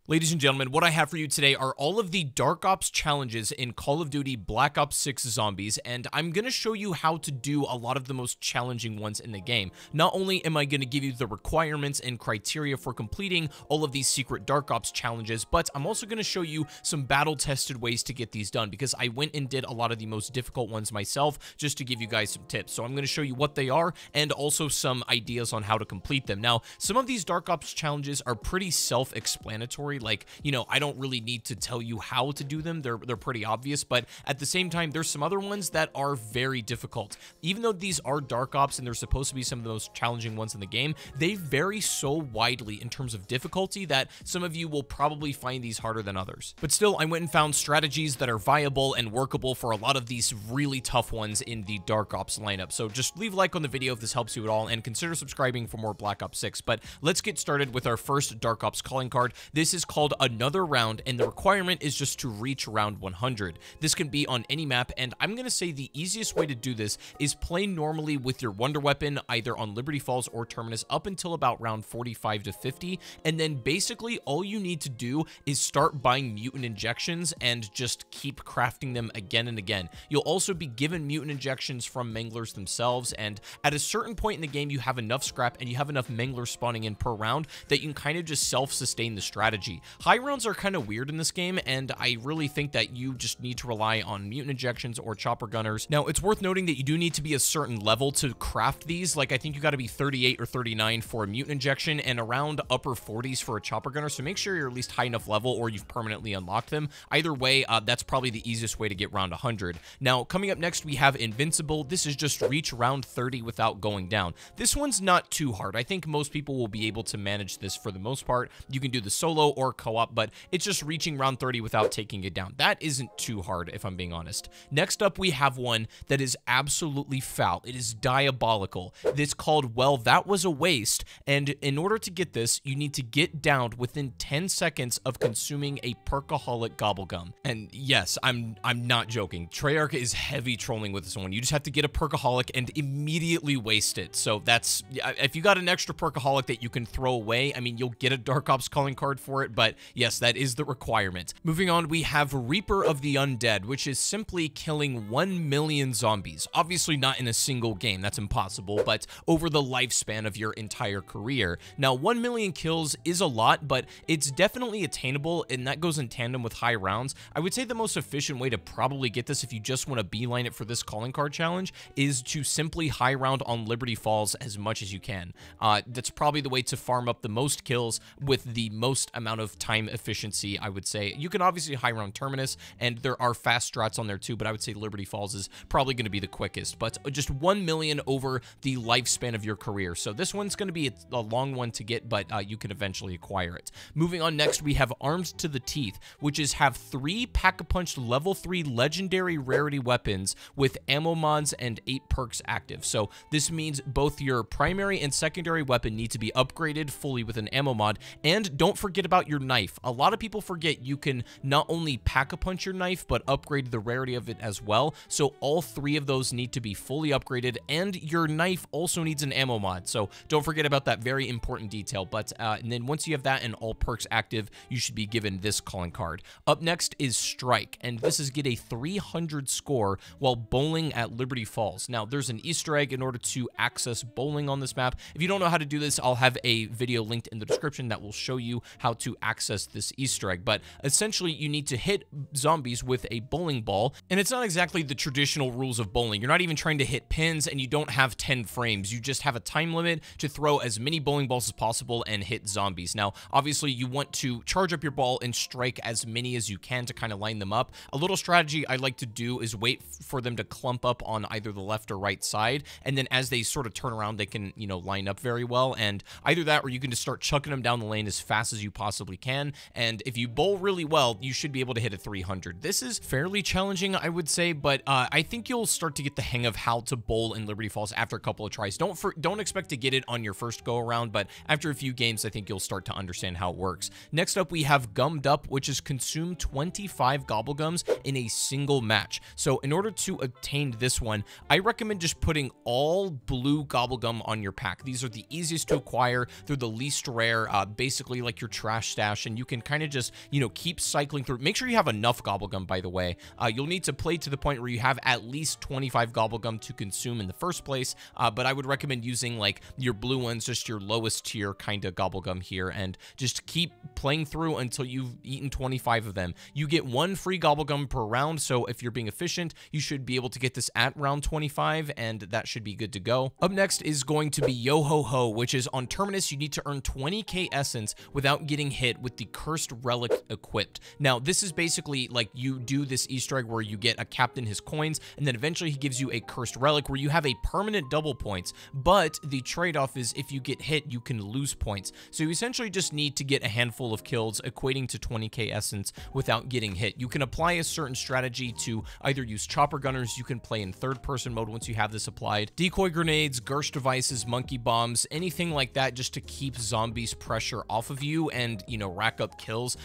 Ladies and gentlemen, what I have for you today are all of the Dark Ops challenges in Call of Duty Black Ops 6 Zombies, and I'm going to show you how to do a lot of the most challenging ones in the game. Not only am I going to give you the requirements and criteria for completing all of these secret Dark Ops challenges, but I'm also going to show you some battle-tested ways to get these done, because I went and did a lot of the most difficult ones myself, just to give you guys some tips. So I'm going to show you what they are, and also some ideas on how to complete them. Now, some of these Dark Ops challenges are pretty self-explanatory. Like, you know, I don't really need to tell you how to do them. They're pretty obvious, but at the same time, there's some other ones that are very difficult. Even though these are Dark Ops and they're supposed to be some of the most challenging ones in the game, they vary so widely in terms of difficulty that some of you will probably find these harder than others. But still, I went and found strategies that are viable and workable for a lot of these really tough ones in the Dark Ops lineup. So just leave a like on the video if this helps you at all, and consider subscribing for more Black Ops 6. But let's get started with our first Dark Ops calling card. This is called Another Round, and the requirement is just to reach round 100. This can be on any map, and I'm going to say the easiest way to do this is play normally with your Wonder Weapon, either on Liberty Falls or Terminus, up until about round 45 to 50, and then basically all you need to do is start buying mutant injections and just keep crafting them again and again. You'll also be given mutant injections from manglers themselves, and at a certain point in the game, you have enough scrap and you have enough manglers spawning in per round that you can kind of just self-sustain the strategy. High rounds are kind of weird in this game, and I really think that you just need to rely on mutant injections or chopper gunners. Now, it's worth noting that you do need to be a certain level to craft these. Like, I think you got to be 38 or 39 for a mutant injection and around upper 40s for a chopper gunner, so make sure you're at least high enough level or you've permanently unlocked them. Either way, that's probably the easiest way to get round 100. Now, coming up next, we have Invincible. This is just reach round 30 without going down. This one's not too hard. I think most people will be able to manage this for the most part. You can do the solo or co-op, but it's just reaching round 30 without taking it down. That isn't too hard, if I'm being honest. Next up, we have one that is absolutely foul. It is diabolical. It's called Well, That Was a Waste, and in order to get this, you need to get downed within 10 seconds of consuming a perkaholic gobblegum. And yes, I'm not joking. Treyarch is heavy trolling with this one. You just have to get a perkaholic and immediately waste it. So that's, if you got an extra perkaholic that you can throw away, I mean, you'll get a Dark Ops calling card for it, but yes, that is the requirement. Moving on, we have Reaper of the Undead, which is simply killing 1 million zombies. Obviously not in a single game, that's impossible, but over the lifespan of your entire career. Now, 1 million kills is a lot, but it's definitely attainable, and that goes in tandem with high rounds. I would say the most efficient way to probably get this, if you just want to beeline it for this calling card challenge, is to simply high round on Liberty Falls as much as you can. That's probably the way to farm up the most kills with the most amount of time efficiency, I would say. You can obviously high round Terminus, and there are fast strats on there too, but I would say Liberty Falls is probably going to be the quickest. But just 1 million over the lifespan of your career. So this one's going to be a long one to get, but you can eventually acquire it. Moving on, next we have Armed to the Teeth, which is have 3 Pack-a-Punch level 3 legendary rarity weapons with ammo mods and 8 perks active. So this means both your primary and secondary weapon need to be upgraded fully with an ammo mod, and don't forget about your knife. A lot of people forget you can not only pack-a-punch your knife, but upgrade the rarity of it as well. So all 3 of those need to be fully upgraded, and your knife also needs an ammo mod. So don't forget about that very important detail. But and then once you have that and all perks active, you should be given this calling card. Up next is Strike, and this is get a 300 score while bowling at Liberty Falls. Now, there's an Easter egg in order to access bowling on this map. If you don't know how to do this, I'll have a video linked in the description that will show you how to access this Easter egg. But essentially, you need to hit zombies with a bowling ball, and it's not exactly the traditional rules of bowling. You're not even trying to hit pins, and you don't have 10 frames. You just have a time limit to throw as many bowling balls as possible and hit zombies. Now, obviously, you want to charge up your ball and strike as many as you can to kind of line them up. A little strategy I like to do is wait for them to clump up on either the left or right side, and then as they sort of turn around, they can, you know, line up very well, and either that or you can just start chucking them down the lane as fast as you possibly can, and if you bowl really well, you should be able to hit a 300. This is fairly challenging, I would say, but I think you'll start to get the hang of how to bowl in Liberty Falls after a couple of tries. Don't expect to get it on your first go around, but after a few games, I think you'll start to understand how it works. Next up, we have Gummed Up, which is consume 25 gobblegums in a single match. So in order to obtain this one, I recommend just putting all blue gobblegum on your pack. These are the easiest to acquire. They're the least rare, basically like your trash stash, and you can kind of just, you know, keep cycling through. Make sure you have enough gobblegum, by the way. You'll need to play to the point where you have at least 25 gobblegum to consume in the first place, but I would recommend using like your blue ones, just your lowest tier kind of gobblegum here, and just keep playing through until you've eaten 25 of them. You get 1 free gobblegum per round, so if you're being efficient, you should be able to get this at round 25, and that should be good to go. Up next is going to be Yo Ho Ho, which is on Terminus. You need to earn 20k essence without getting hit with the cursed relic equipped. Now, this is basically like you do this Easter egg where you get a captain his coins, and then eventually he gives you a cursed relic where you have a permanent double points, but the trade-off is if you get hit, you can lose points. So you essentially just need to get a handful of kills equating to 20k essence without getting hit. You can apply a certain strategy to either use chopper gunners, you can play in third-person mode once you have this applied, decoy grenades, Gersh devices, monkey bombs, anything like that, just to keep zombies pressure off of you and, you know, rack up kills.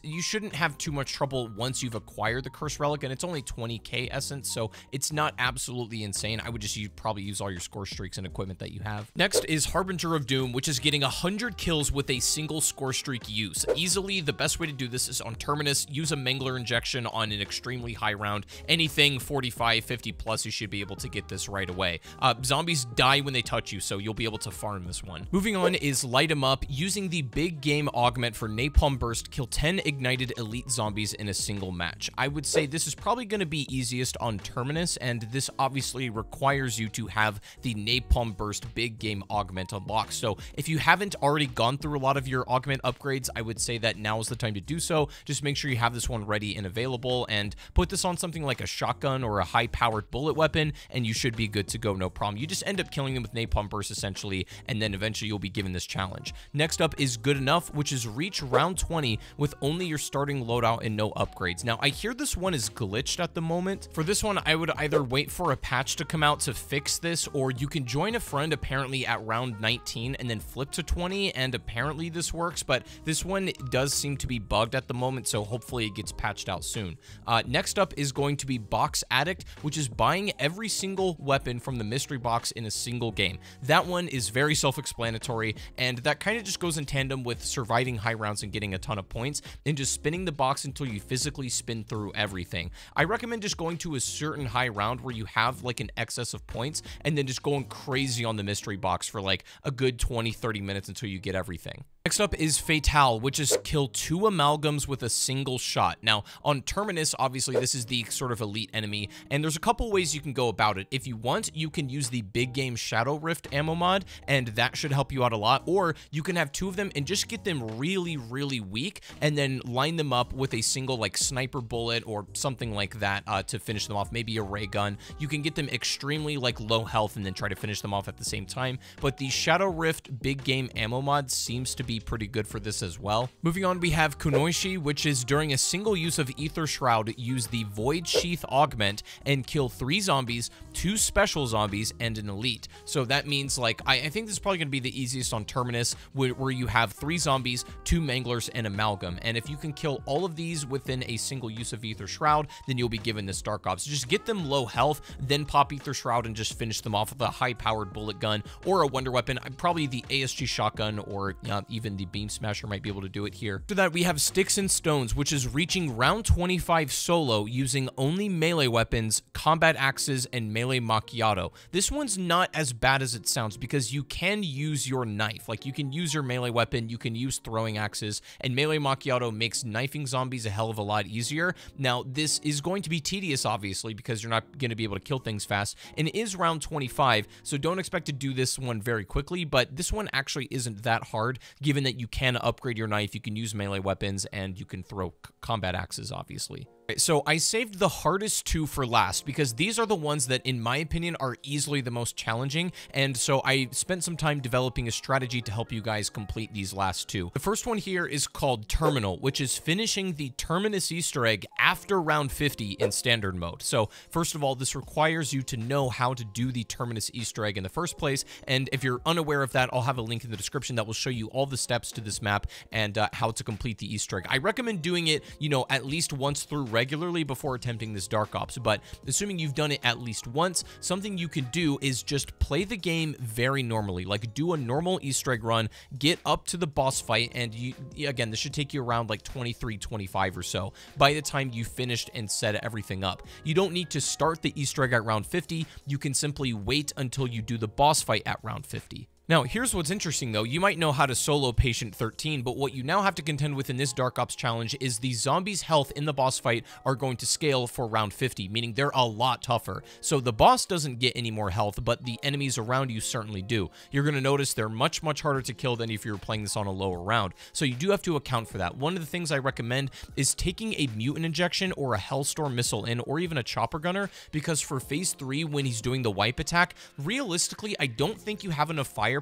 You shouldn't have too much trouble once you've acquired the cursed relic, and it's only 20k essence, so it's not absolutely insane. I would just probably use all your score streaks and equipment that you have. Next is Harbinger of Doom, which is getting 100 kills with a single score streak use. Easily, the best way to do this is on Terminus. Use a Mangler injection on an extremely high round. Anything 45, 50 plus, you should be able to get this right away. Zombies die when they touch you, so you'll be able to farm this one. Moving on is Light 'em Up. Using the big game augment for Napalm Burst, kill 10 ignited elite zombies in a single match. I would say this is probably going to be easiest on Terminus, and this obviously requires you to have the Napalm Burst big game augment unlocked. So if you haven't already gone through a lot of your augment upgrades, I would say that now is the time to do so. Just make sure you have this one ready and available, and put this on something like a shotgun or a high-powered bullet weapon, and you should be good to go, no problem. You just end up killing them with Napalm Burst, essentially, and then eventually you'll be given this challenge. Next up is Good Enough, which is reach round 20 with only your starting loadout and no upgrades. Now, I hear this one is glitched at the moment. For this one, I would either wait for a patch to come out to fix this, or you can join a friend apparently at round 19 and then flip to 20, and apparently this works, but this one does seem to be bugged at the moment, so hopefully it gets patched out soon. Next up is going to be Box Addict, which is buying every single weapon from the mystery box in a single game. That one is very self-explanatory, and that kind of just goes in tandem with surviving high rounds and getting a ton of points, and just spinning the box until you physically spin through everything. I recommend just going to a certain high round where you have like an excess of points, and then just going crazy on the mystery box for like a good 20-30 minutes until you get everything. Next up is Fatale, which is kill 2 amalgams with a single shot. Now, on Terminus, obviously, this is the sort of elite enemy, and there's a couple ways you can go about it. If you want, you can use the big game Shadow Rift ammo mod, and that should help you out a lot, or you can have 2 of them and just get them really, really weak, and then line them up with a single, like, sniper bullet or something like that to finish them off, maybe a ray gun. You can get them extremely, like, low health and then try to finish them off at the same time, but the Shadow Rift big game ammo mod seems to be pretty good for this as well. Moving on, we have Kunoichi, which is during a single use of Ether Shroud, use the Void Sheath augment and kill 3 zombies, 2 special zombies, and an elite. So that means, like, I think this is probably going to be the easiest on Terminus, where you have 3 zombies, 2 manglers, and amalgam. And if you can kill all of these within a single use of Ether Shroud, then you'll be given this Dark Ops. Just get them low health, then pop Ether Shroud and just finish them off with a high-powered bullet gun or a wonder weapon. Probably the ASG shotgun or even the Beam Smasher might be able to do it here. After that, we have Sticks and Stones, which is reaching round 25 solo using only melee weapons, combat axes, and melee macchiato. This one's not as bad as it sounds because you can use your knife. Like, you can use your melee weapon, you can use throwing axes, and melee macchiato makes knifing zombies a hell of a lot easier. Now, this is going to be tedious, obviously, because you're not going to be able to kill things fast, and it is round 25, so don't expect to do this one very quickly, but this one actually isn't that hard, given that you can upgrade your knife, you can use melee weapons, and you can throw combat axes, obviously. So I saved the hardest 2 for last because these are the ones that, in my opinion, are easily the most challenging, and so I spent some time developing a strategy to help you guys complete these last 2. The first one here is called Terminal, which is finishing the Terminus Easter egg after round 50 in standard mode. So first of all, this requires you to know how to do the Terminus Easter egg in the first place, and if you're unaware of that, I'll have a link in the description that will show you all the steps to this map and how to complete the Easter egg. I recommend doing it, you know, at least once through regularly before attempting this Dark Ops, but assuming you've done it at least once, something you can do is just play the game very normally, like do a normal Easter egg run, get up to the boss fight, and again, this should take you around like 23, 25 or so by the time you finished and set everything up. You don't need to start the Easter egg at round 50, you can simply wait until you do the boss fight at round 50. Now, here's what's interesting though. You might know how to solo Patient 13, but what you now have to contend with in this Dark Ops challenge is the zombies' health in the boss fight are going to scale for round 50, meaning they're a lot tougher. So the boss doesn't get any more health, but the enemies around you certainly do. You're going to notice they're much, much harder to kill than if you were playing this on a lower round. So you do have to account for that. One of the things I recommend is taking a mutant injection or a Hellstorm missile in, or even a chopper gunner, because for phase 3, when he's doing the wipe attack, realistically, I don't think you have enough firepower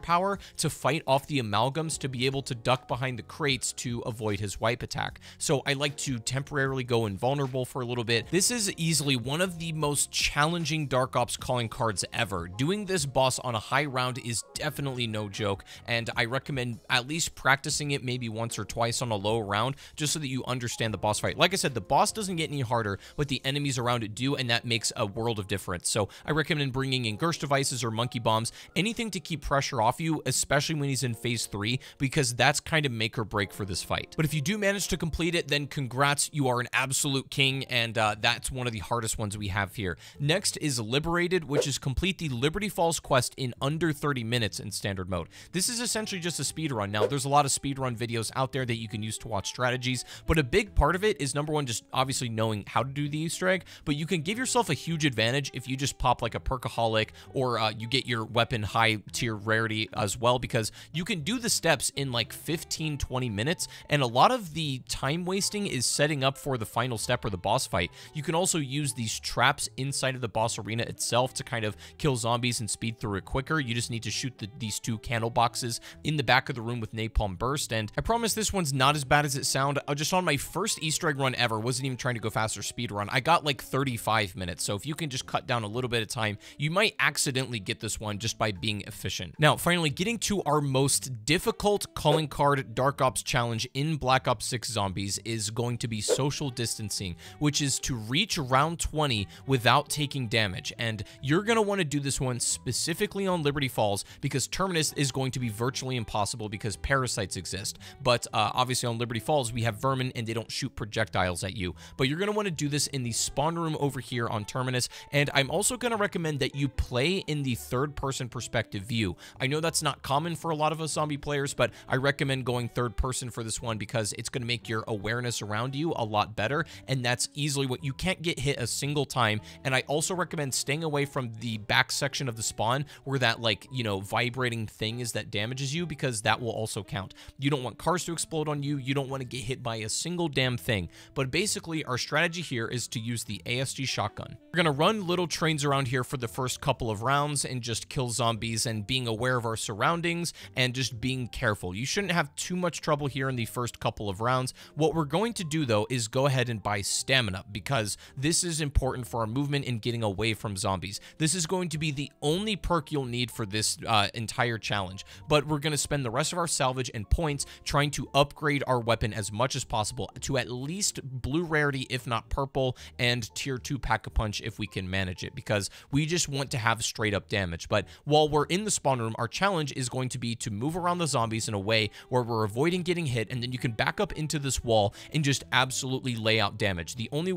to fight off the amalgams to be able to duck behind the crates to avoid his wipe attack. So I like to temporarily go invulnerable for a little bit. This is easily one of the most challenging Dark Ops calling cards ever. Doing this boss on a high round is definitely no joke, and I recommend at least practicing it maybe once or twice on a low round, just so that you understand the boss fight. Like I said, the boss doesn't get any harder, but the enemies around it do, and that makes a world of difference. So I recommend bringing in Gersh devices or monkey bombs, anything to keep pressure off you, especially when he's in phase 3, because that's kind of make or break for this fight. But if you do manage to complete it, then congrats, you are an absolute king, and that's one of the hardest ones we have here. Next is Liberated, which is complete the Liberty Falls quest in under 30 minutes in standard mode. This is essentially just a speed run. Now, there's a lot of speed run videos out there that you can use to watch strategies, but a big part of it is, number one, just obviously knowing how to do the Easter egg, but you can give yourself a huge advantage if you just pop like a Perkaholic, or you get your weapon high tier rarity as well, because you can do the steps in like 15-20 minutes, and a lot of the time wasting is setting up for the final step or the boss fight. You can also use these traps inside of the boss arena itself to kind of kill zombies and speed through it quicker. You just need to shoot these 2 candle boxes in the back of the room with napalm burst, and I promise this one's not as bad as it sounds. Just on my first Easter egg run ever, wasn't even trying to go faster speed run, I got like 35 minutes, so if you can just cut down a little bit of time, you might accidentally get this one just by being efficient. Now, finally, getting to our most difficult calling card Dark Ops challenge in Black Ops 6 Zombies is going to be social distancing, which is to reach round 20 without taking damage. And you're going to want to do this one specifically on Liberty Falls, because Terminus is going to be virtually impossible because parasites exist. But obviously on Liberty Falls, we have vermin and they don't shoot projectiles at you. But you're going to want to do this in the spawn room over here on Terminus. And I'm also going to recommend that you play in the third-person perspective view. I know that's not common for a lot of us zombie players, but I recommend going third person for this one because it's going to make your awareness around you a lot better, and that's easily what you can't get hit a single time. And I also recommend staying away from the back section of the spawn where that, like, you know, vibrating thing is that damages you, because that will also count. You don't want cars to explode on you. You don't want to get hit by a single damn thing. But basically, our strategy here is to use the ASG shotgun. We're going to run little trains around here for the first couple of rounds and just kill zombies, and being aware of our surroundings and just being careful. You shouldn't have too much trouble here in the first couple of rounds. What we're going to do, though, is go ahead and buy stamina, because this is important for our movement and getting away from zombies. This is going to be the only perk you'll need for this entire challenge, but we're going to spend the rest of our salvage and points trying to upgrade our weapon as much as possible to at least blue rarity, if not purple, and tier 2 pack-a-punch if we can manage it, because we just want to have straight up damage. But while we're in the spawn room, our challenge is going to be to move around the zombies in a way where we're avoiding getting hit, and then you can back up into this wall and just absolutely lay out damage. The only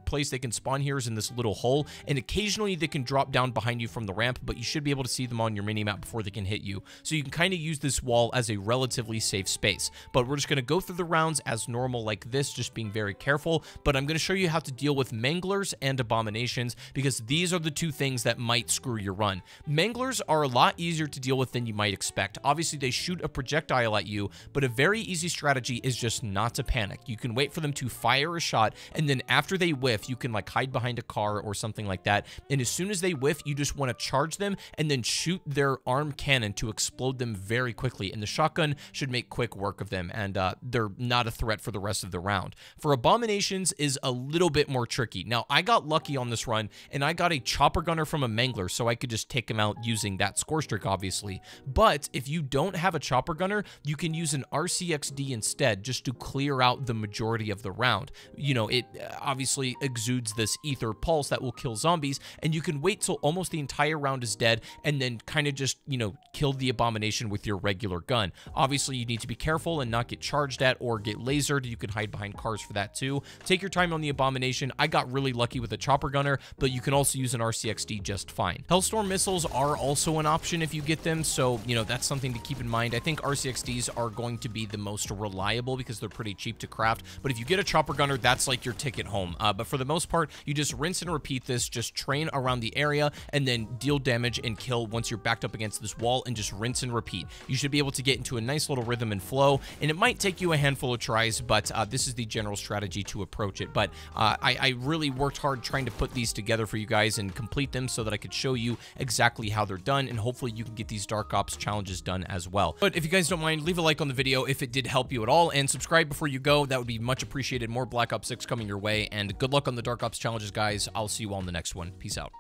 place they can spawn here is in this little hole, and occasionally they can drop down behind you from the ramp, but you should be able to see them on your minimap before they can hit you. So you can kind of use this wall as a relatively safe space. But we're just going to go through the rounds as normal like this, just being very careful. But I'm going to show you how to deal with manglers and abominations, because these are the two things that might screw your run. Manglers are a lot easier to deal with than you might expect. Obviously, they shoot a projectile at you, but a very easy strategy is just not to panic. You can wait for them to fire a shot, and then after they whiff, you can like hide behind a car or something like that. And as soon as they whiff, you just want to charge them and then shoot their arm cannon to explode them very quickly. And the shotgun should make quick work of them, and they're not a threat for the rest of the round. For abominations is a little bit more tricky. Now, I got lucky on this run, and I got a chopper gunner from a mangler, so I could just take him out using that score streak, obviously. obviously. But if you don't have a chopper gunner, you can use an RCXD instead, just to clear out the majority of the round. You know, it obviously exudes this ether pulse that will kill zombies, and you can wait till almost the entire round is dead, and then kind of just, you know, kill the abomination with your regular gun. Obviously, you need to be careful and not get charged at or get lasered. You can hide behind cars for that too. Take your time on the abomination. I got really lucky with a chopper gunner, but you can also use an RCXD just fine. Hellstorm missiles are also an option if you get them, so, you know, that's something to keep in mind. I think RCXDs are going to be the most reliable because they're pretty cheap to craft, but if you get a chopper gunner, that's like your ticket home. But for the most part, you just rinse and repeat this, just train around the area and then deal damage and kill once you're backed up against this wall, and just rinse and repeat. You should be able to get into a nice little rhythm and flow, and it might take you a handful of tries, but this is the general strategy to approach it. But I really worked hard trying to put these together for you guys and complete them so that I could show you exactly how they're done, and hopefully you can get these Dark Ops challenges done as well. But if you guys don't mind, leave a like on the video if it did help you at all, and subscribe before you go. That would be much appreciated. More Black Ops 6 coming your way, and good luck on the Dark Ops challenges, guys. I'll see you all in the next one. Peace out.